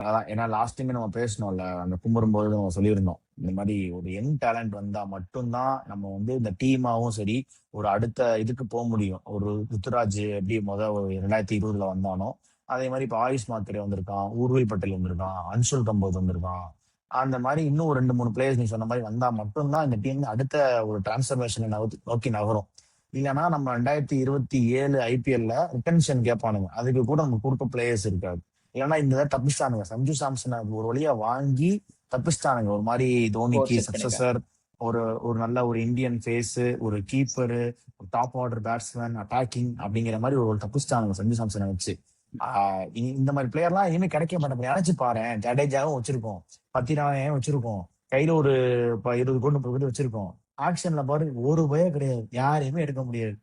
அதான் ஏன்னா லாஸ்ட் டைமே நம்ம பேசணும்ல, அந்த கும்பிடும்போது நம்ம சொல்லியிருந்தோம். இந்த மாதிரி ஒரு யங் டேலண்ட் வந்தா மட்டும்தான் நம்ம வந்து இந்த டீமாவும் சரி, ஒரு அடுத்த இதுக்கு போக முடியும். ஒரு ருத்துராஜ் எப்படி ஒரு 2020 வந்தானோ, அதே மாதிரி இப்ப ஆயுஷ் மாத்திரை வந்திருக்கான், ஊர்வில் பட்டேல் வந்திருக்கான், அன்சுல் கம்போஸ் வந்திருக்கான். அந்த மாதிரி இன்னும் ஒரு 2 3 பிளேயர்ஸ் நீ சொன்ன மாதிரி வந்தா மட்டும்தான் இந்த டீம் அடுத்த ஒரு டிரான்ஸ்பர்மேஷனை நோக்கி நகரும். இல்லைன்னா நம்ம 2027 ஐபிஎல்ல ரிட்டன்ஷன் கேட்பானுங்க, அதுக்கு கூட நம்ம கொடுக்க பிளேயர்ஸ் இருக்காது. இல்லைன்னா இந்த இதை தப்பிச்சிட்டானுங்க. சஞ்சு சாம்சனை ஒரு வழியா வாங்கி தப்பிச்சிட்டானுங்க. ஒரு மாதிரி தோனிக்கு கோச் செட் பண்ணிட்டேன். சக்சஸர், ஒரு ஒரு நல்ல ஒரு இந்தியன் ஃபேஸ், ஒரு கீப்பரு, ஒரு டாப் ஆர்டர் பேட்ஸ்மேன், அட்டாக்கிங் அப்படிங்கிற மாதிரி ஒரு தப்பிச்சிட்டானுங்க சஞ்சு சாம்சனை வச்சு. இந்த மாதிரி பிளேயர்லாம் இனிமே கிடைக்க மாட்டேன். நினைச்சு பாரு, ஜடேஜாவும் வச்சிருக்கோம், பத்திராவையும் வச்சிருக்கோம், கையில ஒரு 20 கோடி 30 கோடி வச்சிருக்கோம். ஆக்ஷன்ல பாரு ஒரு பய கிடையாது, யாரையுமே எடுக்க முடியாது.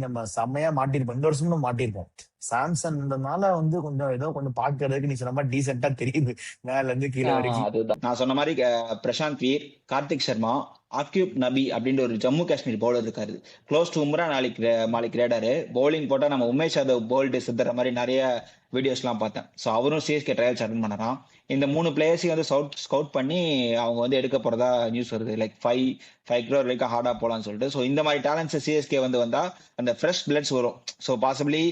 நம்ம செம்மையா மாட்டிருப்போம். இந்த வருஷமும் மாட்டிருப்போம். சாம்சன்ன்றதுனால வந்து கொஞ்சம் ஏதோ கொஞ்சம் பாக்குறதுக்கு நீ சொன்ன மாதிரி டீசெண்டா தெரியுது, மேல இருந்து கீழே வரைக்கும். அதுதான் நான் சொன்ன மாதிரி பிரசாந்த் வீர், கார்த்திக் சர்மா, ஆக்யூப் நபி அப்படின்ற ஒரு ஜம்மு காஷ்மீர் பவுலர் இருக்காரு. Close to Umrah Malik radar. Bowling போட்டா நம்ம உமேஷ் யாதவ் போல்டு சித்துற மாதிரி நிறைய வீடியோஸ்லாம் பார்த்தேன். ஸோ அவரும் சிஎஸ்கே ட்ரையல்ஸ் அட்டன் பண்ணறான். இந்த 3 பிளேயர்ஸையும் வந்து ஸ்கவுட் பண்ணி அவங்க வந்து எடுக்க போறதா நியூஸ் வருது. லைக் 5 crore வரைக்கும் ஹார்டா போலான்னு சொல்லிட்டு. ஸோ இந்த மாதிரி டேலண்ட்ஸ் சிஎஸ்கே வந்தா அந்த ஃப்ரெஷ் பிளட்ஸ் வரும். ஸோ பாசிபிளி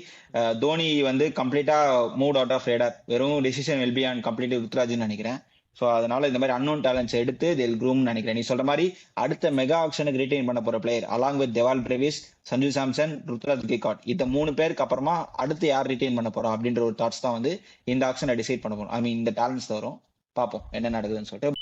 தோனி வந்து கம்ப்ளீட்டா மூட் அவுட் ஆஃப் ரேடார், வெறும் decision will be on complete ருத்ராஜ்னு நினைக்கிறேன். ஸோ அதனால இந்த மாதிரி அன்னோன் டேலண்ட்ஸ் எடுத்து தில் க்ரூம் நினைக்கிறேன். நீ சொல்ற மாதிரி அடுத்த மெகா ஆக்ஷனுக்கு ரிட்டைன் பண்ண போற player along with Dewald Brevis, Sanju Samson, Ruturaj Gaikwad, இந்த 3 பேருக்கு அப்புறமா அடுத்து யார் ரிட்டைன் பண்ண போறோம் அப்படின்ற ஒரு தாட்ஸ் தான் வந்து இந்த ஆக்ஷனை டிசைட் பண்ண போறோம். ஐ மீன் இந்த டேலண்ட்ஸ் வரும். பார்ப்போம் என்ன நடக்குதுன்னு சொல்லிட்டு.